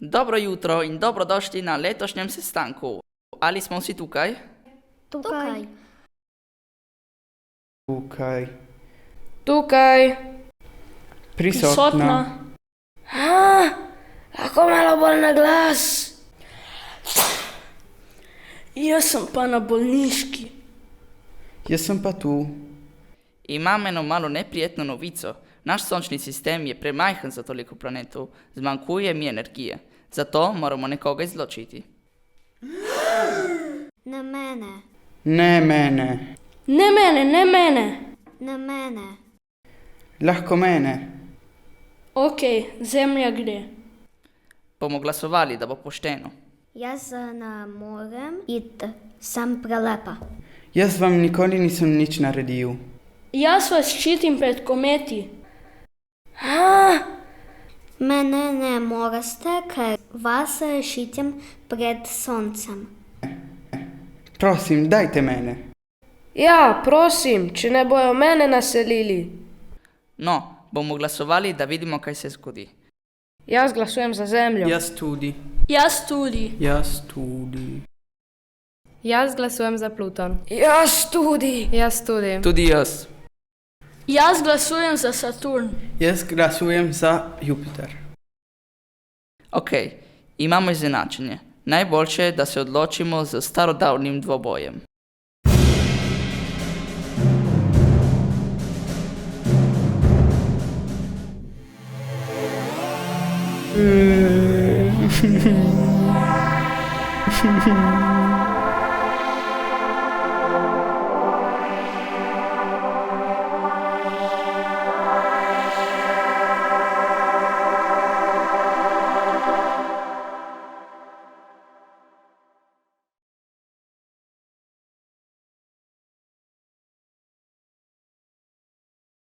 Dobro jutro in dobrodošli na letošnjem sestanku. Ali smo vsi tukaj? Tukaj. Tukaj. Tukaj. Prisotna. Lahko malo bolj na glas. Jaz sem pa na bolniški. Jaz sem pa tu. Imam eno malo neprijetno novico. Naš sončni sistem je premajhen za toliko planetov, zmanjkuje mi energije. Zato moramo nekoga izločiti. Ne mene. Ne mene. Ne mene, ne mene. Ne mene. Lahko mene. Ok, zemlja gre. Bomo glasovali, da bo pošteno. Jaz ne morem iti, sem prelepa. Jaz vam nikoli nisem nič naredil. Jaz vas ščitim pred kometi. Mene ne morete, ker vas ščitim pred soncem. Prosim, dajte mene. Ja, prosim, če ne bojo mene naselili. No, bomo glasovali, da vidimo, kaj se zgodi. Jaz glasujem za zemljo. Jaz tudi. Jaz tudi. Jaz tudi. Jaz glasujem za Pluton. Jaz tudi. Jaz tudi. Tudi jaz. Jaz glasujem za Saturn. Jaz glasujem za Jupiter. Ok, imamo izenačenje. Najboljše je, da se odločimo z starodavnim dvobojem.